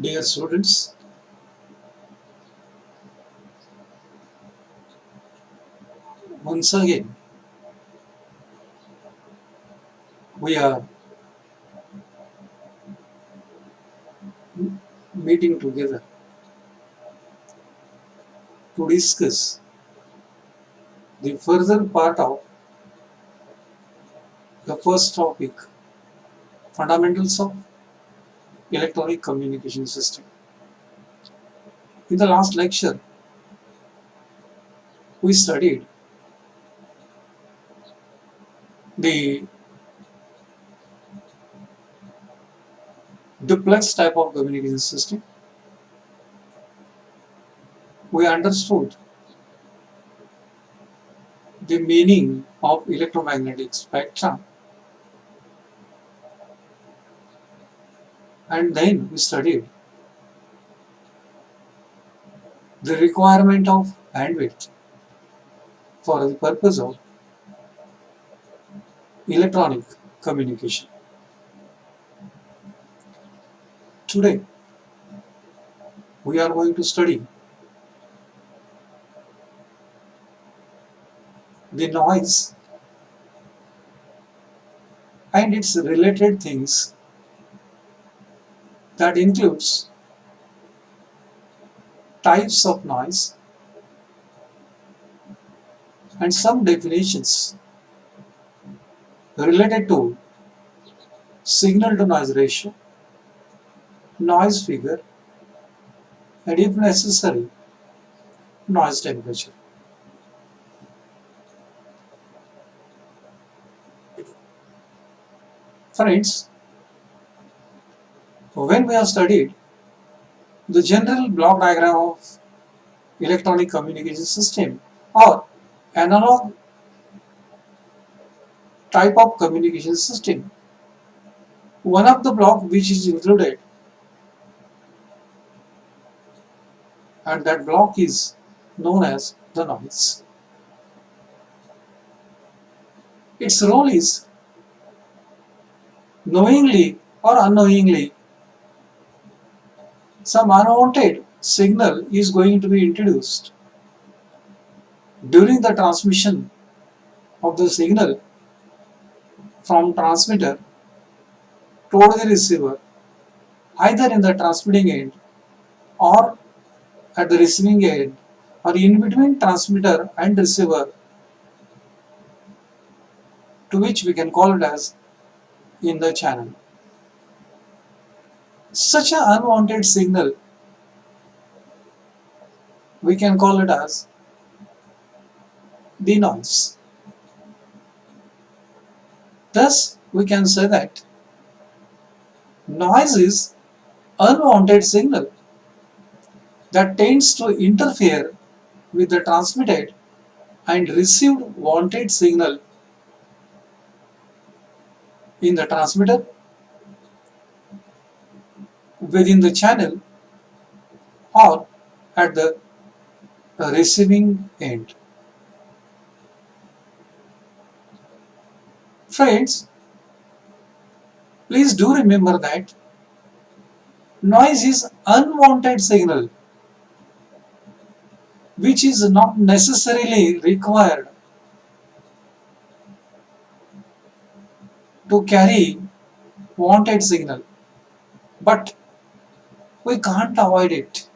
Dear students, once again we are meeting together to discuss the further part of the first topic, fundamentals of electronic communication system. In the last lecture, we studied the duplex type of communication system. We understood the meaning of electromagnetic spectrum, and then we studied the requirement of bandwidth for the purpose of electronic communication. Today, we are going to study the noise and its related things, that includes types of noise and some definitions related to signal to noise ratio, noise figure, and if necessary, noise temperature. Friends, when we have studied the general block diagram of electronic communication system or analog type of communication system, one of the block which is included, and that block is known as the noise. Its role is, knowingly or unknowingly, some unwanted signal is going to be introduced during the transmission of the signal from transmitter toward the receiver, either in the transmitting end or at the receiving end, or in between transmitter and receiver, to which we can call it as in the channel. Such an unwanted signal, we can call it as the noise. Thus, we can say that noise is unwanted signal that tends to interfere with the transmitted and received wanted signal in the transmitter, within the channel, or at the receiving end. Friends, please do remember that noise is unwanted signal which is not necessarily required to carry wanted signal, but we can't avoid it.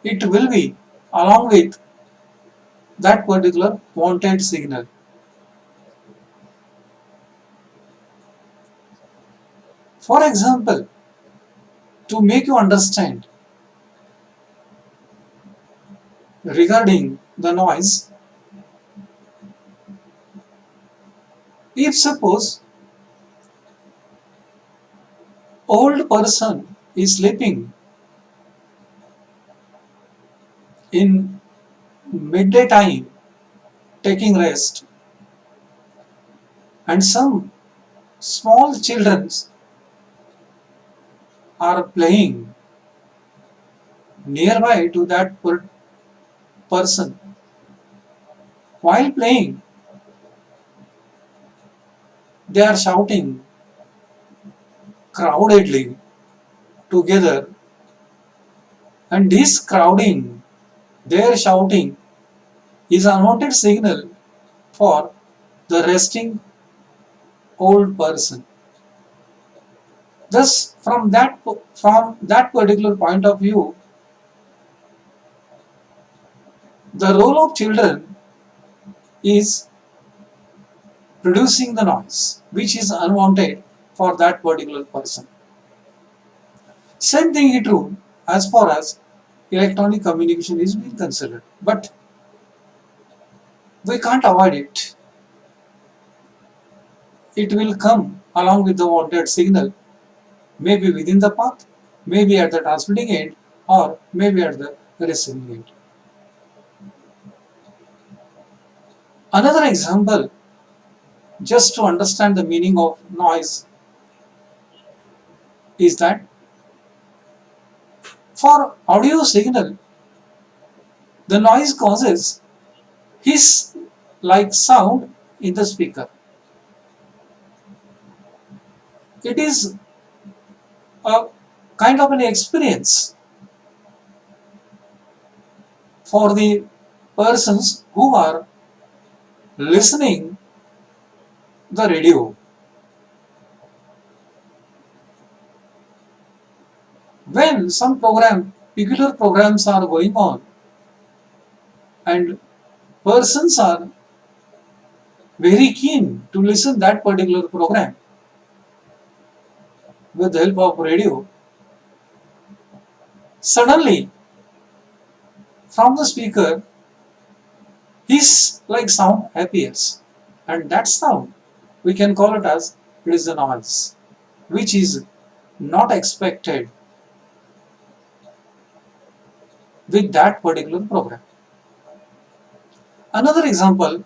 It will be along with that particular wanted signal. For example, to make you understand regarding the noise, if suppose old person is sleeping in midday time, taking rest, and some small children are playing nearby to that person, while playing they are shouting crowdedly, together, and this crowding, their shouting, is an unwanted signal for the resting old person. Thus, from that particular point of view, the role of children is producing the noise, which is unwanted for that particular person. Same thing is true as far as electronic communication is being considered, but we can't avoid it. It will come along with the wanted signal, maybe within the path, maybe at the transmitting end, or maybe at the receiving end. Another example, just to understand the meaning of noise, is that for audio signal, the noise causes hiss like sound in the speaker. It is a kind of an experience for the persons who are listening the radio. When some peculiar programs are going on, and persons are very keen to listen that particular program with the help of radio, suddenly from the speaker hiss like sound appears, and that sound we can call it as it is a noise, which is not expected with that particular program. Another example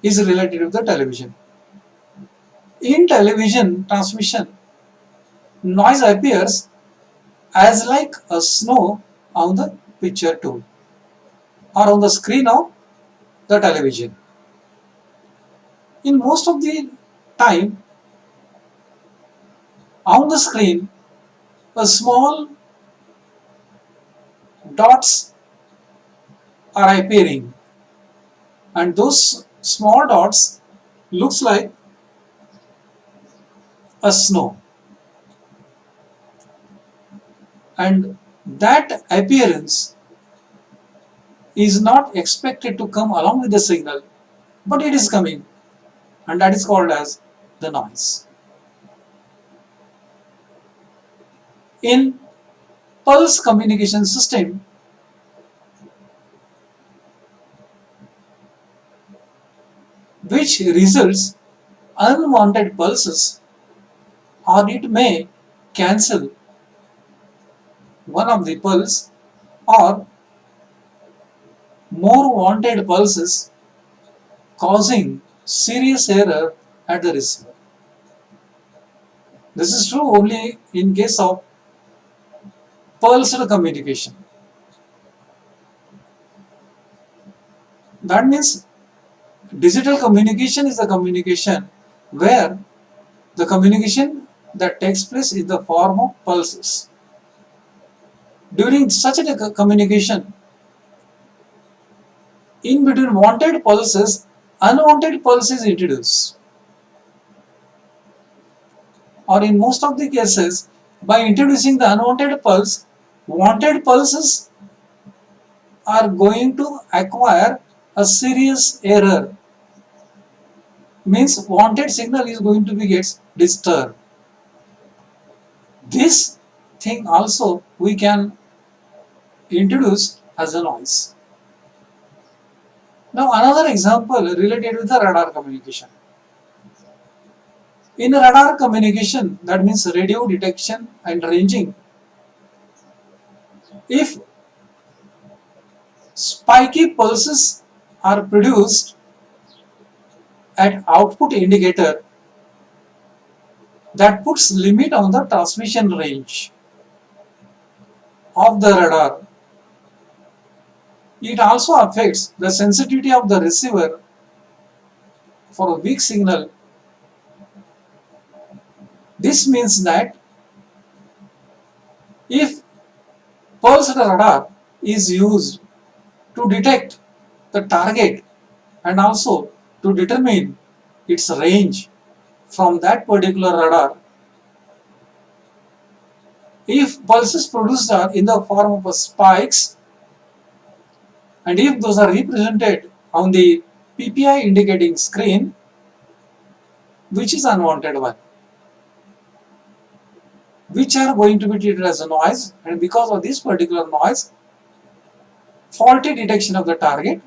is related to the television. In television transmission, noise appears as like a snow on the picture too, or on the screen of the television. In most of the time, on the screen, a small dots are appearing, and those small dots looks like a snow, and that appearance is not expected to come along with the signal, but it is coming, and that is called as the noise. In pulse communication system, which results unwanted pulses, or it may cancel one of the pulse, or more wanted pulses, causing serious error at the receiver. This is true only in case of pulsed communication. That means digital communication is a communication where the communication that takes place in the form of pulses. During such a communication, in between wanted pulses, unwanted pulses introduced. Or in most of the cases, by introducing the unwanted pulse, wanted pulses are going to acquire a serious error. Means wanted signal is going to be gets disturbed. This thing also we can introduce as a noise. Now another example related with the radar communication. In radar communication, that means radio detection and ranging, if spiky pulses are produced at output indicator, that puts limit on the transmission range of the radar. It also affects the sensitivity of the receiver for a weak signal. This means that If pulsed radar is used to detect the target and also to determine its range from that particular radar, if pulses produced are in the form of spikes, and if those are represented on the PPI indicating screen, which is unwanted one, which are going to be treated as a noise, and because of this particular noise, faulty detection of the target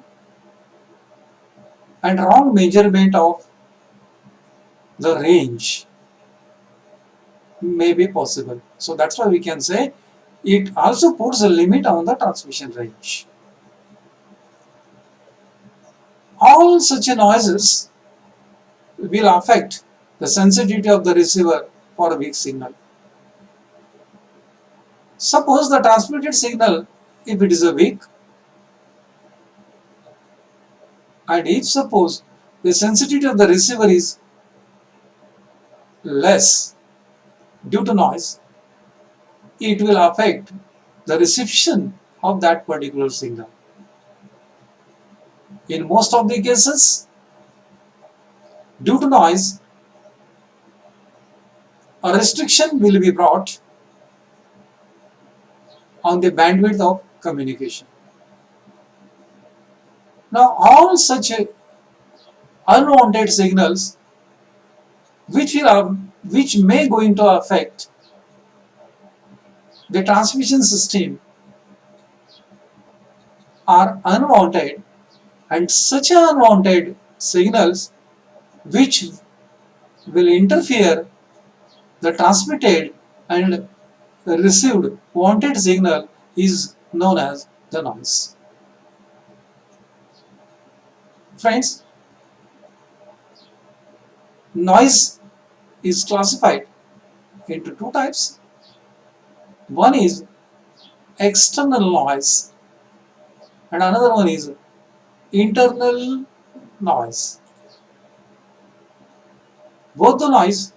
and wrong measurement of the range may be possible. So that's why we can say it also puts a limit on the transmission range. All such noises will affect the sensitivity of the receiver for a weak signal. Suppose the transmitted signal, if it is a weak, and if suppose the sensitivity of the receiver is less due to noise, it will affect the reception of that particular signal. In most of the cases, due to noise, a restriction will be brought on the bandwidth of communication. Now, all such unwanted signals which may going to affect the transmission system are unwanted, and such unwanted signals which will interfere the transmitted and received wanted signal is known as the noise. Friends, noise is classified into two types. One is external noise and another one is internal noise. Both the noise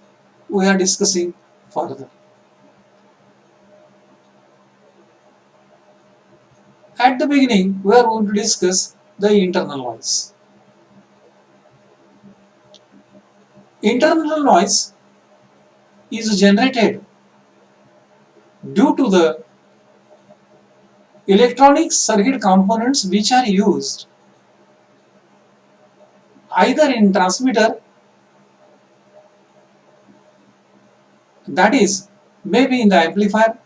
we are discussing further. At the beginning, we are going to discuss the internal noise. Internal noise is generated due to the electronic circuit components which are used either in transmitter, that is maybe in the amplifier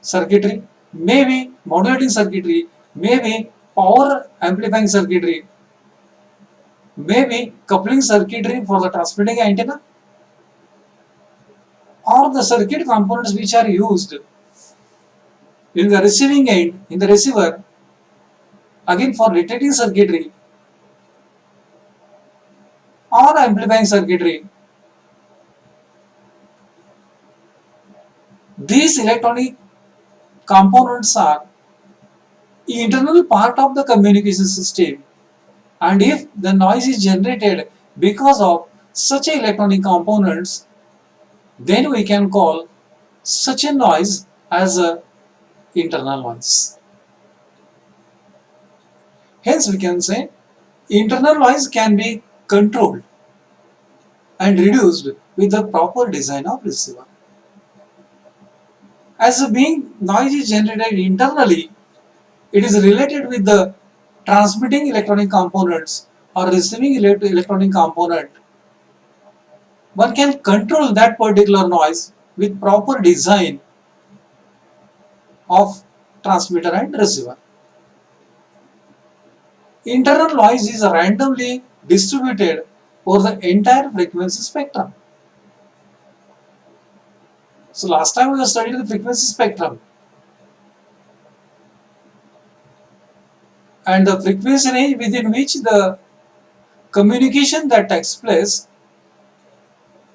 circuitry, maybe modulating circuitry, maybe power amplifying circuitry, maybe coupling circuitry for the transmitting antenna, or the circuit components which are used in the receiving end, in the receiver, again for detecting circuitry or amplifying circuitry. These electronic components are internal part of the communication system, and if the noise is generated because of such electronic components, then we can call such a noise as a internal noise. Hence we can say internal noise can be controlled and reduced with the proper design of receiver. As being noise is generated internally, it is related with the transmitting electronic components or receiving electronic component. One can control that particular noise with proper design of transmitter and receiver. Internal noise is randomly distributed over the entire frequency spectrum. So last time we studied the frequency spectrum, and the frequency range within which the communication that takes place,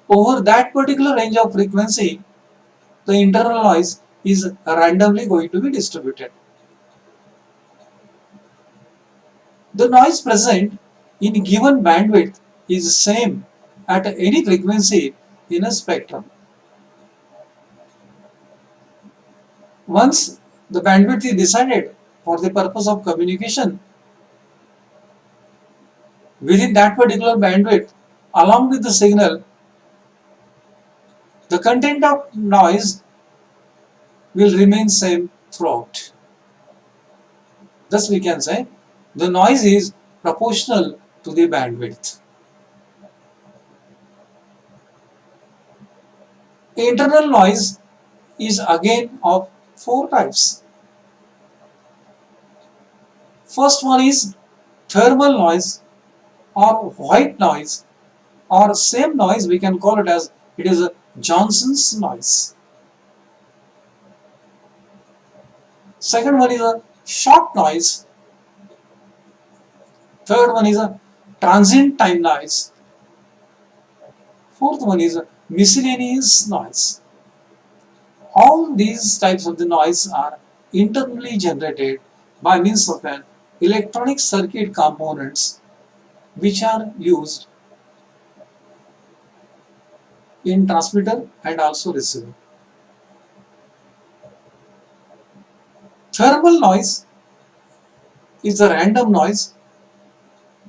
over that particular range of frequency, the internal noise is randomly going to be distributed. The noise present in given bandwidth is same at any frequency in a spectrum. Once the bandwidth is decided for the purpose of communication, within that particular bandwidth, along with the signal, the content of noise will remain same throughout. Thus we can say the noise is proportional to the bandwidth. Internal noise is again of four types. First one is thermal noise or white noise, or same noise we can call it as it is a Johnson's noise. Second one is a short noise. Third one is a transient time noise. Fourth one is a miscellaneous noise. All these types of the noise are internally generated by means of an electronic circuit components which are used in transmitter and also receiver. Thermal noise is a random noise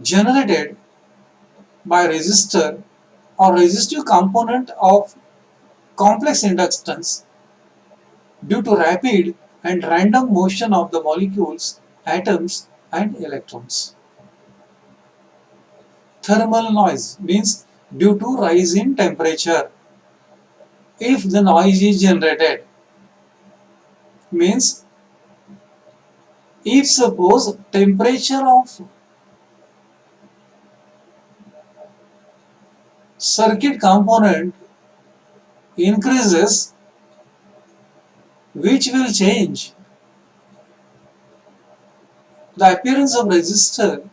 generated by resistor or resistive component of complex inductance due to rapid and random motion of the molecules, atoms and electrons. Thermal noise means due to rise in temperature. If the noise is generated, means if suppose temperature of circuit component increases, which will change the appearance of resistor,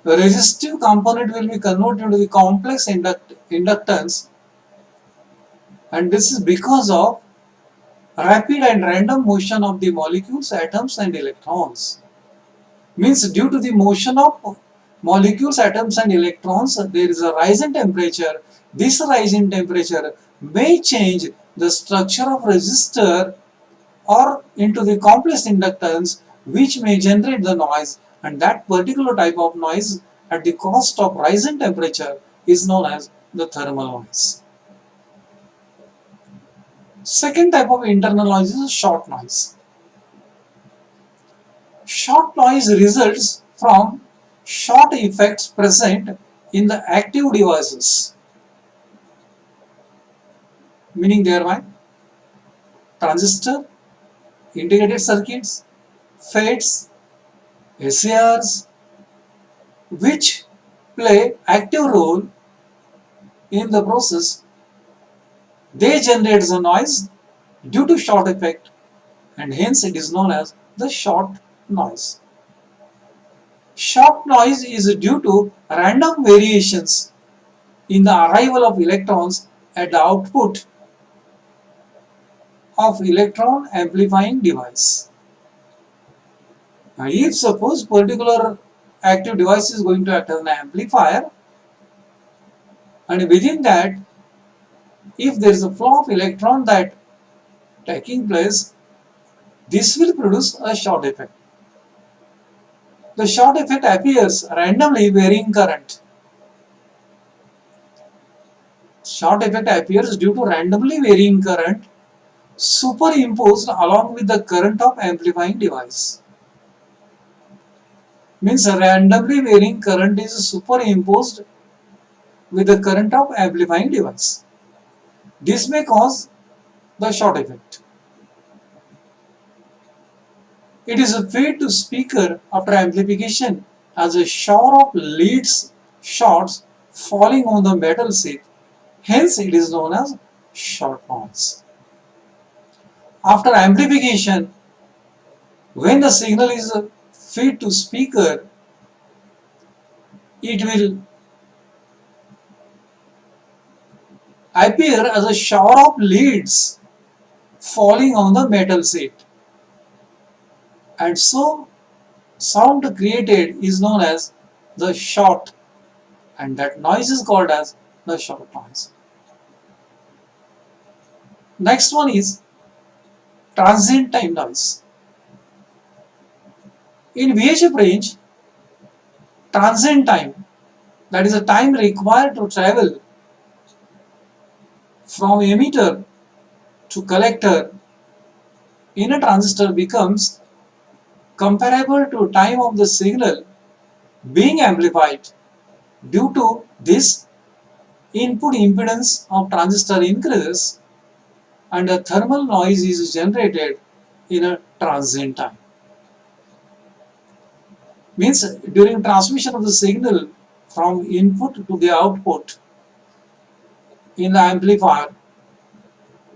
the resistive component will be converted into the complex inductance, and this is because of rapid and random motion of the molecules, atoms and electrons. Means due to the motion of molecules, atoms and electrons, there is a rise in temperature. This rise in temperature may change the structure of resistor or into the complex inductance, which may generate the noise, and that particular type of noise at the cost of rise in temperature is known as the thermal noise. Second type of internal noise is short noise. Short noise results from short effects present in the active devices, meaning thereby transistor, integrated circuits, FETs, SARs, which play active role in the process. They generate the noise due to short effect, and hence it is known as the short noise. Short noise is due to random variations in the arrival of electrons at the output of electron amplifying device. Now, if suppose particular active device is going to act as an amplifier, and within that, if there is a flow of electron that taking place, this will produce a short effect. The short effect appears randomly varying current. Short effect appears due to randomly varying current superimposed along with the current of amplifying device. Means randomly varying current is superimposed with the current of amplifying device. This may cause the short effect. It is fed to speaker after amplification as a shower of leads shots falling on the metal sheath. Hence it is known as short noise. After amplification, when the signal is fed to speaker, it will appear as a shower of leads falling on the metal sheet, and so sound created is known as the short, and that noise is called as the short noise. Next one is transient time noise. In VHF range, transient time, that is the time required to travel from emitter to collector in a transistor, becomes comparable to time of the signal being amplified. Due to this, input impedance of transistor increases and a thermal noise is generated in a transient time. Means during transmission of the signal from input to the output in the amplifier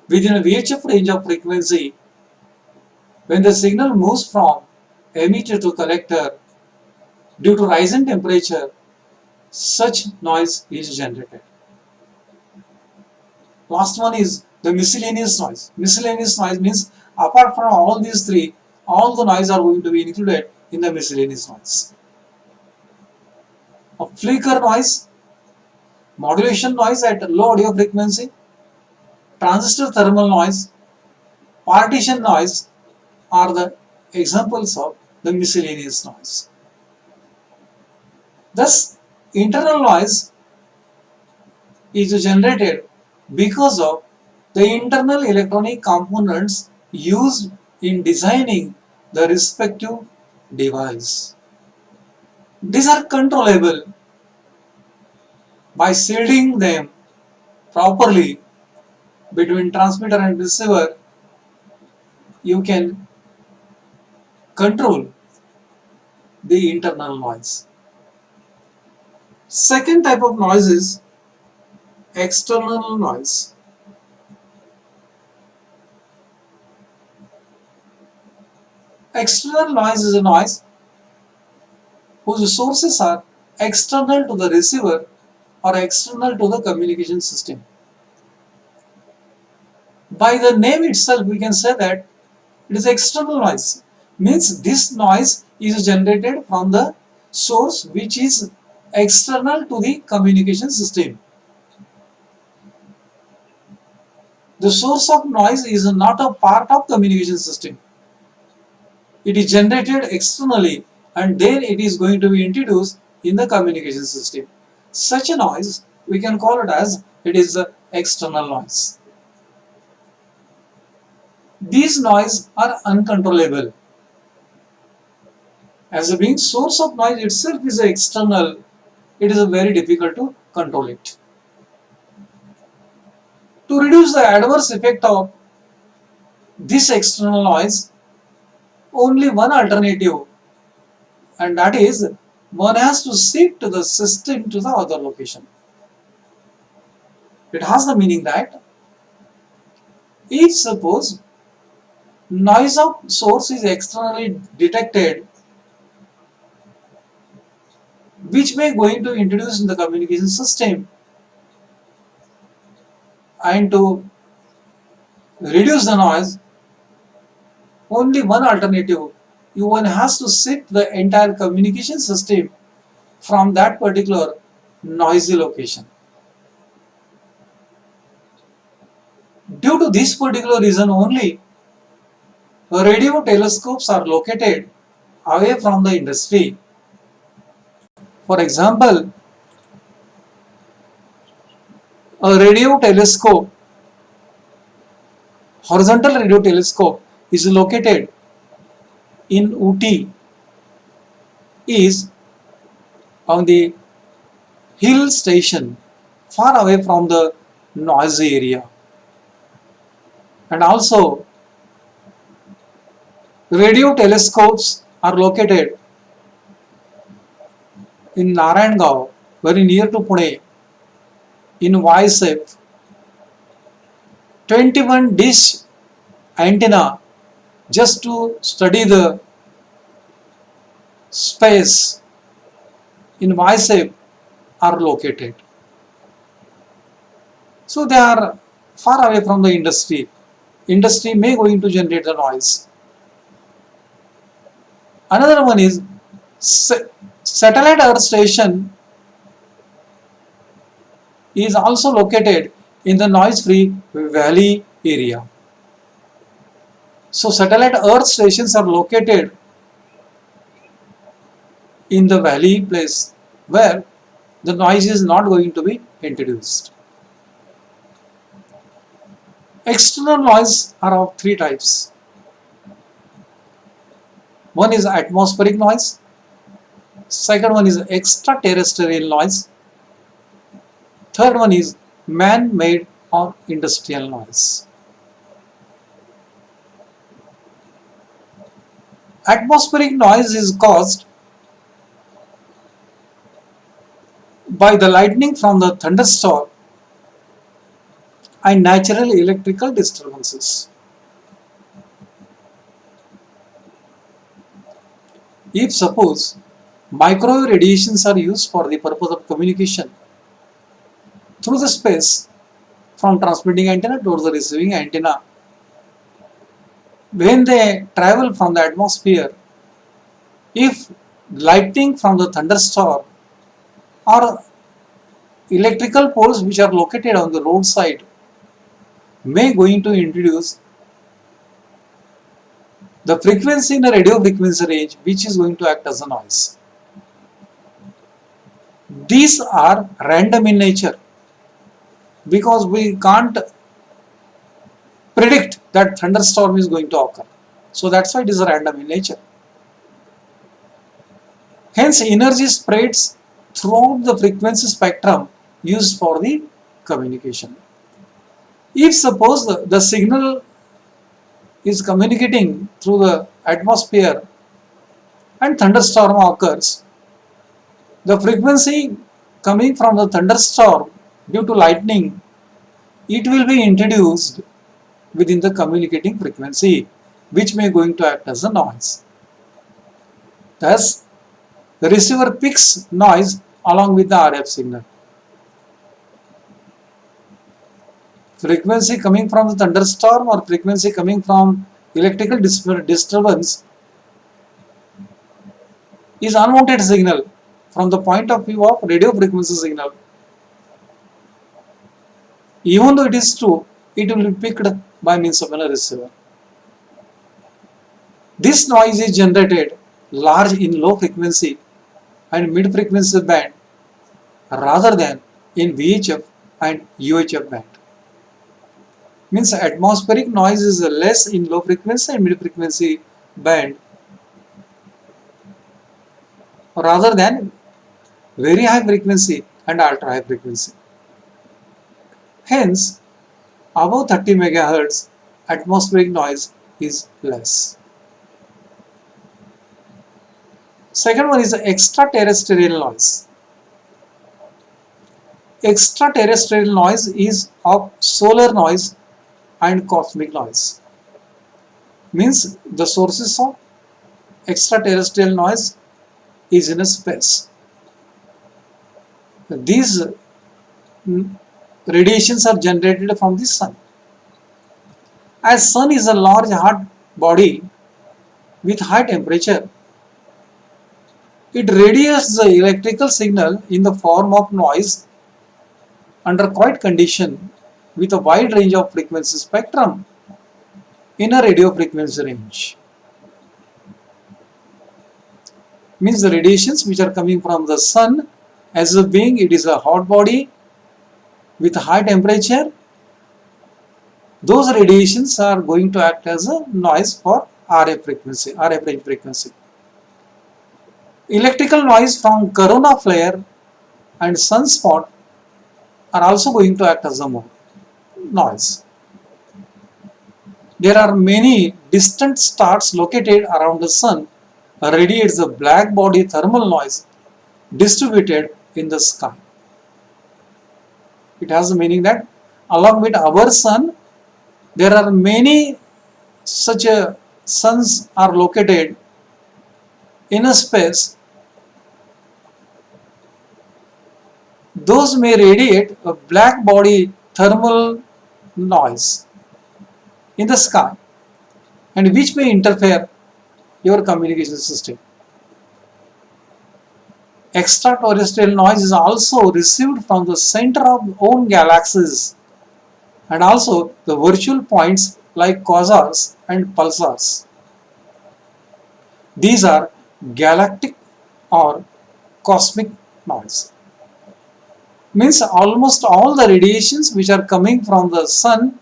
within a VHF range of frequency, when the signal moves from emitter to collector, due to rise in temperature, such noise is generated. Last one is the miscellaneous noise. Miscellaneous noise means apart from all these three, all the noise are going to be included in the miscellaneous noise. A flicker noise, modulation noise at low audio frequency, transistor thermal noise, partition noise are the examples of the miscellaneous noise. Thus, internal noise is generated because of the internal electronic components used in designing the respective device. These are controllable by shielding them properly between transmitter and receiver. You can control the internal noise. Second type of noise is external noise. External noise is a noise whose sources are external to the receiver or external to the communication system. By the name itself, we can say that it is external noise. Means this noise is generated from the source which is external to the communication system. The source of noise is not a part of communication system. It is generated externally and then it is going to be introduced in the communication system. Such a noise, we can call it as it is the external noise. These noise are uncontrollable. As being source of noise itself is external, it is very difficult to control it. To reduce the adverse effect of this external noise, only one alternative, and that is one has to shift the system to the other location. It has the meaning that if suppose noise of source is externally detected, which may going to introduce in the communication system, and to reduce the noise, only one alternative, one has to shift the entire communication system from that particular noisy location. Due to this particular reason only, radio telescopes are located away from the industry. For example, a radio telescope, horizontal radio telescope is located in Ooty, is on the hill station far away from the noisy area. And also, radio telescopes are located in Narayangao, very near to Pune, in Y-shape. 21 dish antenna just to study the space in Y-shape are located. So they are far away from the industry. Industry may going to generate the noise. Another one is satellite earth station is also located in the noise free valley area. So satellite earth stations are located in the valley place where the noise is not going to be introduced. External noise are of three types. One is atmospheric noise, second one is extraterrestrial noise, third one is man-made or industrial noise. Atmospheric noise is caused by the lightning from the thunderstorm and natural electrical disturbances. If suppose microwave radiations are used for the purpose of communication through the space from transmitting antenna towards the receiving antenna, when they travel from the atmosphere, if lightning from the thunderstorm or electrical poles which are located on the roadside may going to introduce the frequency in a radio frequency range which is going to act as a noise. These are random in nature because we can't predict that thunderstorm is going to occur. So that's why it is random in nature. Hence energy spreads throughout the frequency spectrum used for the communication. If suppose the signal is communicating through the atmosphere and thunderstorm occurs, the frequency coming from the thunderstorm due to lightning, it will be introduced within the communicating frequency which may going to act as a noise. Thus, the receiver picks noise along with the RF signal. Frequency coming from the thunderstorm or frequency coming from electrical disturbance is unwanted signal from the point of view of radio frequency signal. Even though it is true, it will be picked by means of a receiver. This noise is generated large in low frequency and mid frequency band rather than in VHF and UHF band. Means atmospheric noise is less in low frequency and mid frequency band rather than very high frequency and ultra high frequency. Hence, above 30 MHz atmospheric noise is less. Second one is extraterrestrial noise. Extraterrestrial noise is of solar noise and cosmic noise. Means the sources of extraterrestrial noise is in a space. These radiations are generated from the sun. As sun is a large hot body with high temperature, it radiates the electrical signal in the form of noise under quiet condition with a wide range of frequency spectrum in a radio frequency range. Means the radiations which are coming from the sun, as a being it is a hot body with high temperature, those radiations are going to act as a noise for RF frequency, RF range frequency. Electrical noise from corona flare and sunspot are also going to act as a noise. There are many distant stars located around the sun radiates a black body thermal noise distributed in the sky. It has the meaning that along with our sun, there are many such suns are located in a space. Those may radiate a black body thermal noise in the sky and which may interfere your communication system. Extraterrestrial noise is also received from the center of own galaxies and also the virtual points like quasars and pulsars. These are galactic or cosmic noise. Means almost all the radiations which are coming from the sun,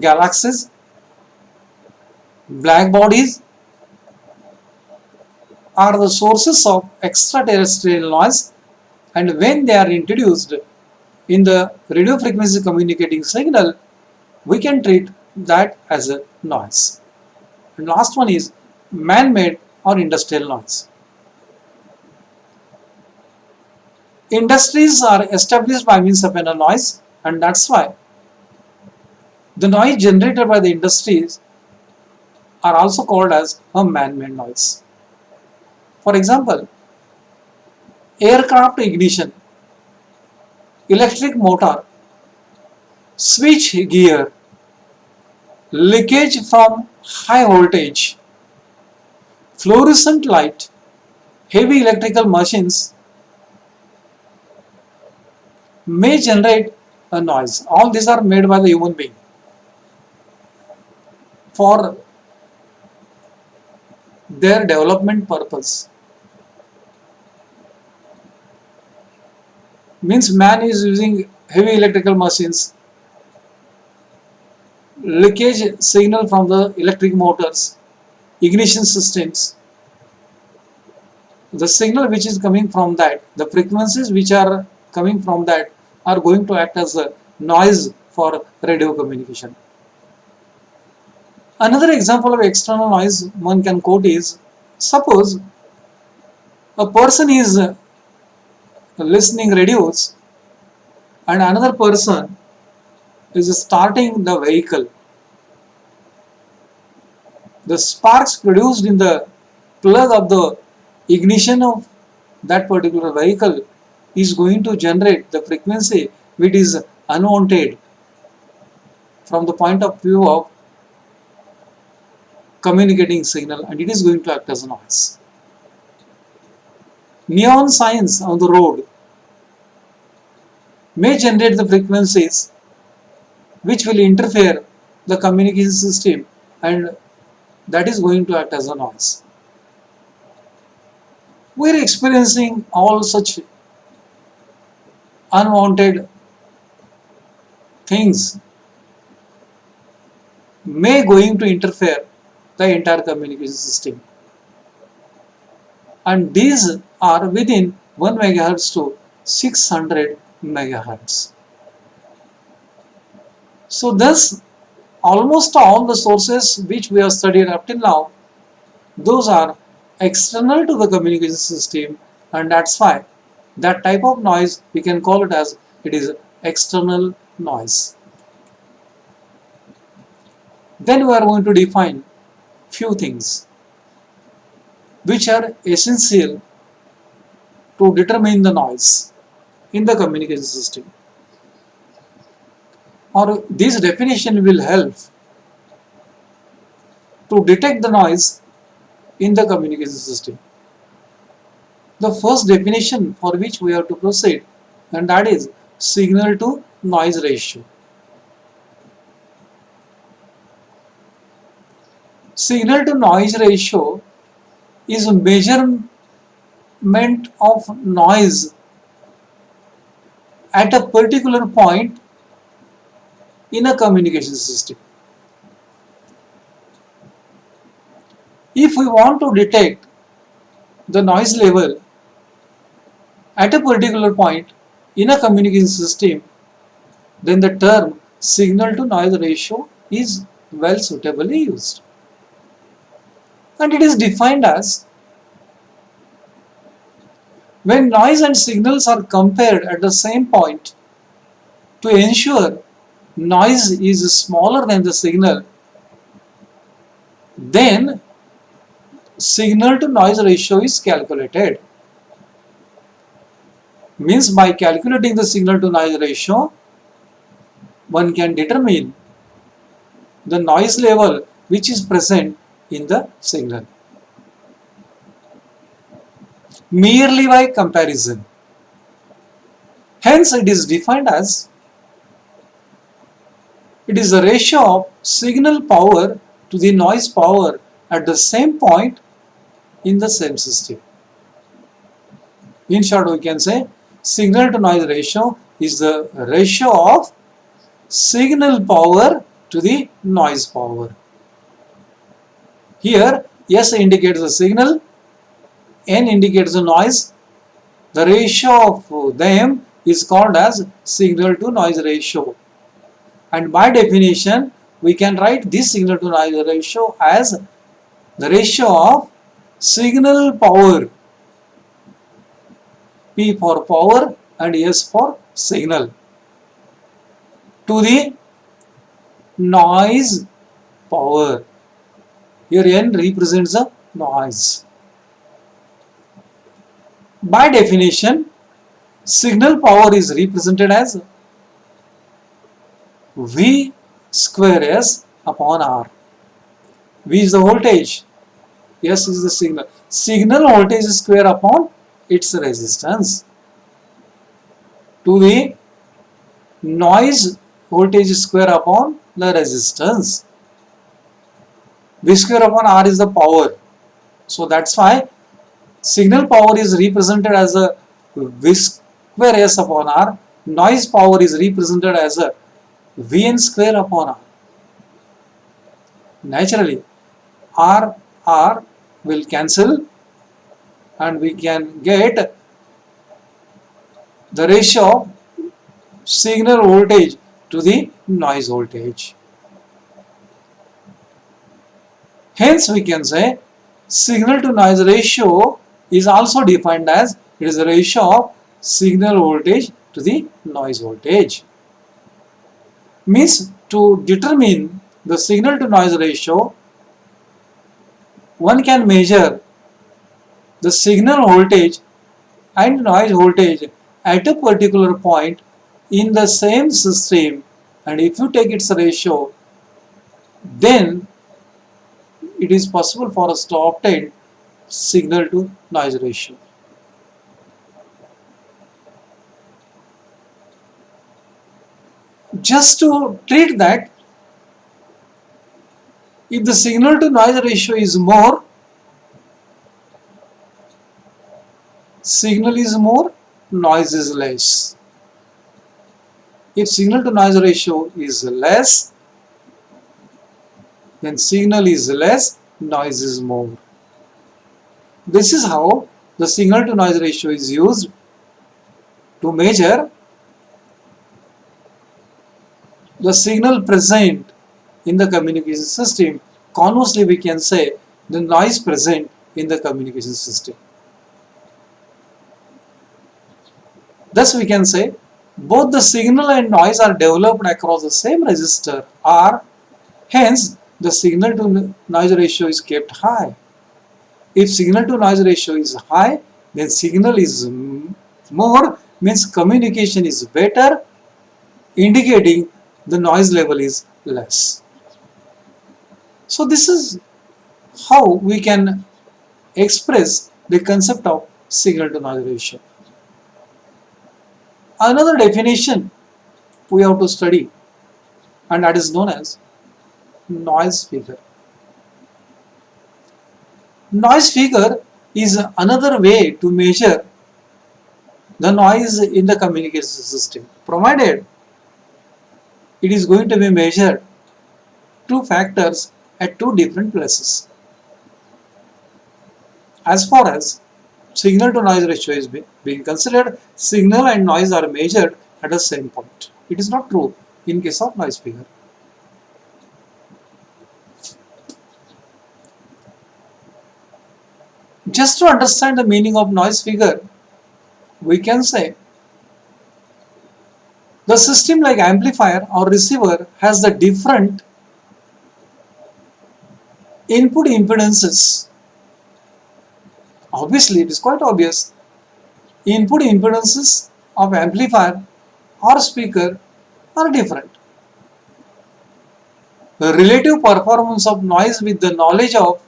galaxies, black bodies are the sources of extraterrestrial noise, and when they are introduced in the radio frequency communicating signal, we can treat that as a noise. And last one is man-made or industrial noise. Industries are established by means of a noise, and that's why the noise generated by the industries are also called as a man-made noise. For example, aircraft ignition, electric motor, switch gear, leakage from high voltage, fluorescent light, heavy electrical machines may generate a noise. All these are made by the human being for their development purpose. Means man is using heavy electrical machines, leakage signal from the electric motors, ignition systems. The signal which is coming from that, the frequencies which are coming from that are going to act as a noise for radio communication. Another example of external noise one can quote is, suppose a person is listening radios and another person is starting the vehicle. The sparks produced in the plug of the ignition of that particular vehicle is going to generate the frequency which is unwanted from the point of view of communicating signal, and it is going to act as a noise. Neon signs on the road may generate the frequencies which will interfere the communication system, and that is going to act as a noise. We are experiencing all such unwanted things may going to interfere the entire communication system, and these are within 1 megahertz to 600 megahertz. So thus almost all the sources which we have studied up till now, those are external to the communication system, and that's why that type of noise we can call it as it is external noise. Then we are going to define few things which are essential to determine the noise in the communication system, or this definition will help to detect the noise in the communication system. The first definition for which we have to proceed, and that is signal to noise ratio. Signal to noise ratio is a measurement of noise at a particular point in a communication system. If we want to detect the noise level at a particular point in a communication system, then the term signal to noise ratio is well suitably used. And it is defined as when noise and signals are compared at the same point to ensure noise is smaller than the signal, then signal to noise ratio is calculated. Means by calculating the signal to noise ratio, one can determine the noise level which is present in the signal merely by comparison. Hence it is defined as it is the ratio of signal power to the noise power at the same point in the same system. In short, we can say signal to noise ratio is the ratio of signal power to the noise power. Here, S indicates the signal, N indicates the noise. The ratio of them is called as signal to noise ratio. And by definition, we can write this signal to noise ratio as the ratio of signal power, P for power and S for signal, to the noise power. Here N represents the noise. By definition, signal power is represented as V square S upon R. V is the voltage, S is the signal. Signal voltage square upon its resistance to the noise voltage square upon the resistance. V square upon R is the power. So that's why signal power is represented as a V square S upon R. Noise power is represented as a Vn square upon R. Naturally, R will cancel and we can get the ratio of signal voltage to the noise voltage. Hence, we can say signal to noise ratio is also defined as it is the ratio of signal voltage to the noise voltage. Means to determine the signal to noise ratio, one can measure the signal voltage and noise voltage at a particular point in the same system, and if you take its ratio, then it is possible for us to obtain signal to noise ratio. Just to treat that, if the signal to noise ratio is more, signal is more, noise is less. If signal to noise ratio is less, then signal is less, noise is more. This is how the signal to noise ratio is used to measure the signal present in the communication system. Conversely, we can say the noise present in the communication system. Thus, we can say both the signal and noise are developed across the same resistor R. Hence, the signal to noise ratio is kept high. If signal to noise ratio is high, then signal is more, means communication is better, indicating the noise level is less. So this is how we can express the concept of signal to noise ratio. Another definition we have to study, and that is known as noise figure. Noise figure is another way to measure the noise in the communication system, provided it is going to be measured two factors at two different places. As far as signal to noise ratio is being considered, signal and noise are measured at the same point. It is not true in case of noise figure. Just to understand the meaning of noise figure, we can say the system like amplifier or receiver has the different input impedances. Obviously, it is quite obvious. Input impedances of amplifier or speaker are different. The relative performance of noise with the knowledge of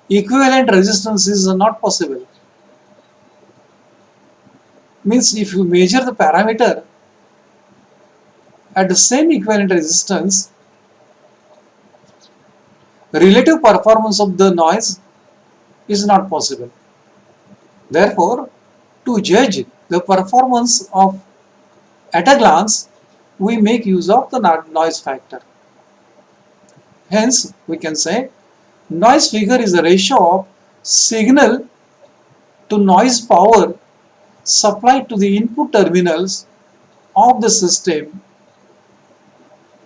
equivalent resistance is not possible. Means if you measure the parameter at the same equivalent resistance, relative performance of the noise is not possible. Therefore, to judge the performance of at a glance, we make use of the noise factor. Hence, we can say noise figure is the ratio of signal to noise power supplied to the input terminals of the system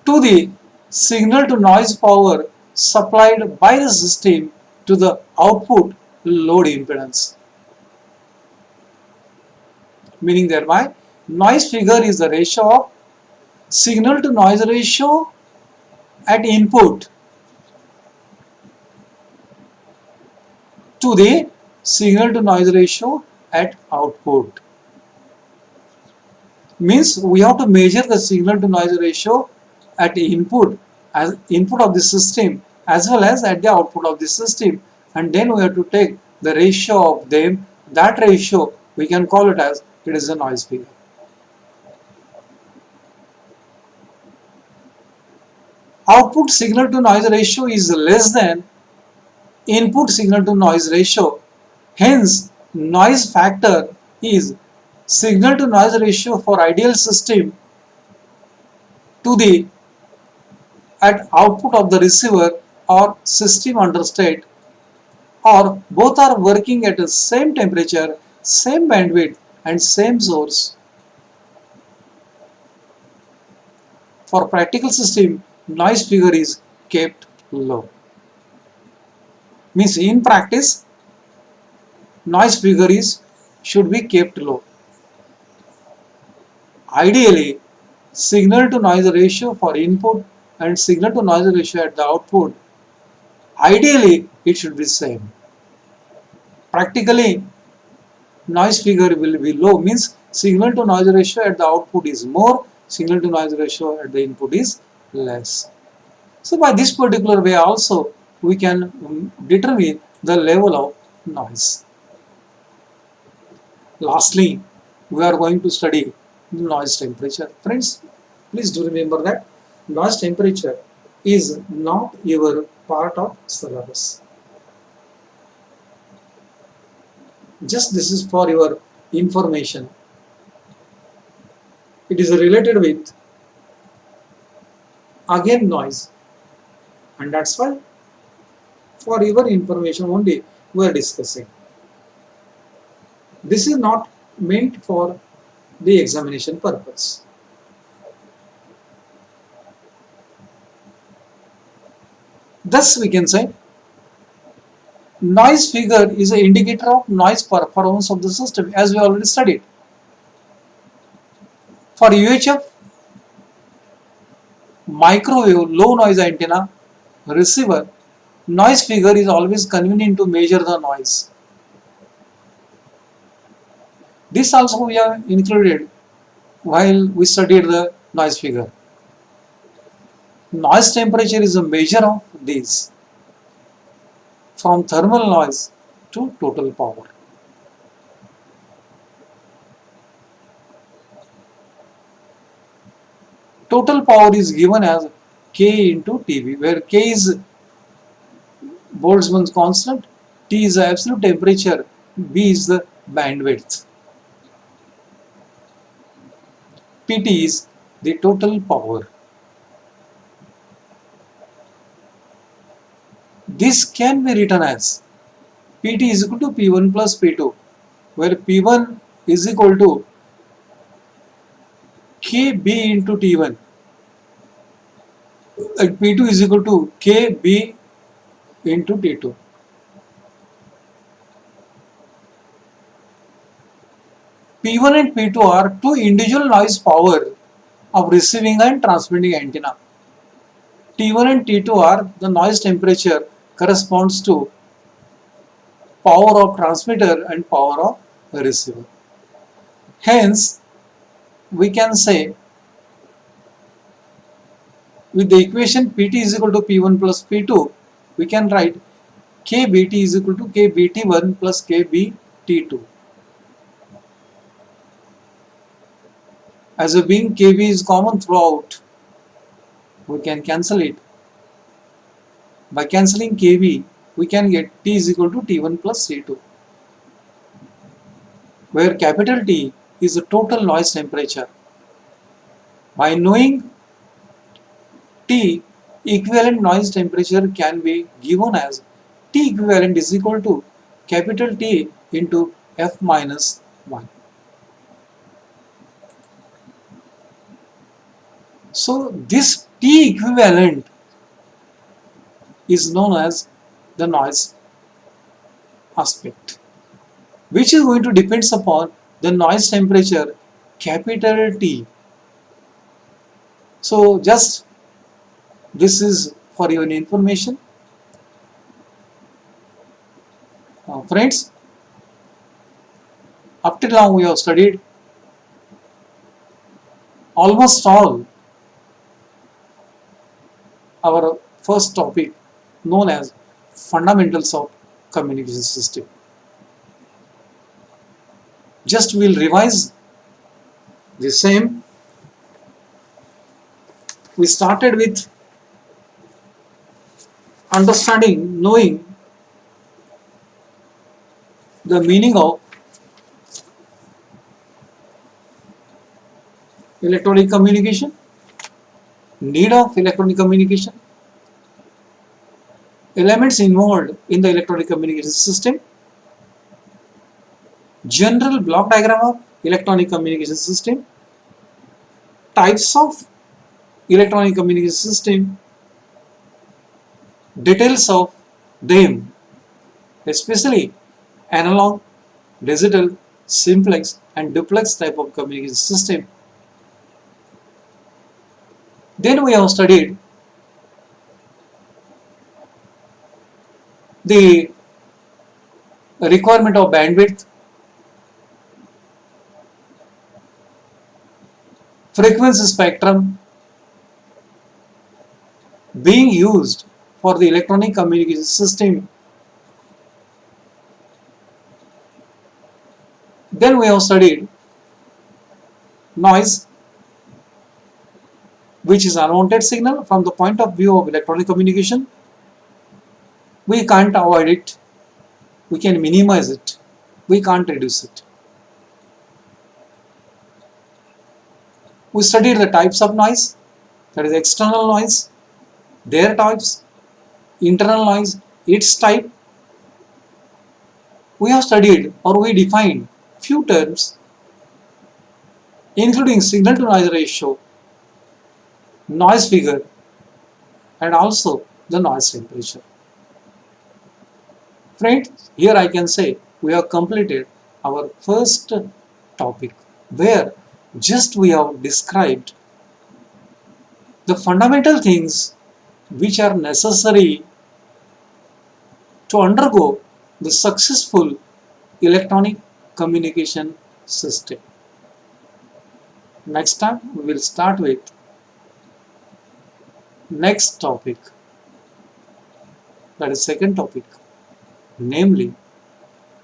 to the signal to noise power supplied by the system to the output load impedance. Meaning thereby, noise figure is the ratio of signal to noise ratio at input to the signal to noise ratio at output. Means we have to measure the signal to noise ratio at input as input of the system as well as at the output of the system, and then we have to take the ratio of them. That ratio we can call it as it is a noise figure. Output signal to noise ratio is less than input signal to noise ratio. Hence, noise factor is signal to noise ratio for ideal system to the at output of the receiver or system under state, or both are working at the same temperature, same bandwidth and same source. For practical system, noise figure is kept low. Means in practice, noise figure is should be kept low. Ideally, signal to noise ratio for input and signal to noise ratio at the output, ideally it should be same. Practically, noise figure will be low, means signal to noise ratio at the output is more, signal to noise ratio at the input is less. So by this particular way also we can determine the level of noise. Lastly, we are going to study noise temperature. Friends, please do remember that noise temperature is not your part of syllabus. Just this is for your information. It is related with again noise, and that's why for your information only we are discussing. This is not meant for the examination purpose. Thus we can say noise figure is an indicator of noise performance of the system, as we already studied. For UHF, microwave low noise antenna receiver, noise figure is always convenient to measure the noise. This also we have included while we studied the noise figure. Noise temperature is a measure of these, from thermal noise to total power. Total power is given as K into TB, where K is Boltzmann's constant, T is the absolute temperature, B is the bandwidth. PT is the total power. This can be written as PT is equal to P1 plus P2, where P1 is equal to KB into T1 and P2 is equal to KB into T2. P1 and P2 are two individual noise power of receiving and transmitting antenna. T1 and T2 are the noise temperature corresponds to power of transmitter and power of receiver. Hence, we can say with the equation Pt is equal to P1 plus P2, we can write Kbt is equal to Kbt1 plus Kbt2. As a being Kb is common throughout, we can cancel it. By cancelling kV, we can get T is equal to T1 plus T2, where capital T is the total noise temperature. By knowing T, equivalent noise temperature can be given as T equivalent is equal to capital T into F minus 1. So this T equivalent is known as the noise aspect, which is going to depends upon the noise temperature capital T. So just this is for your information. Friends, up till now we have studied almost all our first topic known as fundamentals of communication system. Just we'll revise the same. We started with understanding, knowing the meaning of electronic communication, need of electronic communication, elements involved in the electronic communication system, general block diagram of electronic communication system, types of electronic communication system, details of them, especially analog, digital, simplex and duplex type of communication system. Then we have studied the requirement of bandwidth, frequency spectrum being used for the electronic communication system. Then we have studied noise, which is unwanted signal from the point of view of electronic communication. We can't avoid it, we can minimize it, we can't reduce it. We studied the types of noise, that is external noise, their types, internal noise, its type. We have studied or we defined few terms including signal to noise ratio, noise figure and also the noise temperature. Friends, here I can say we have completed our first topic where just we have described the fundamental things which are necessary to undergo the successful electronic communication system. Next time we will start with next topic, that is second topic, namely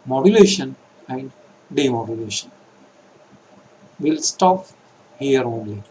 modulation and demodulation. We'll stop here only.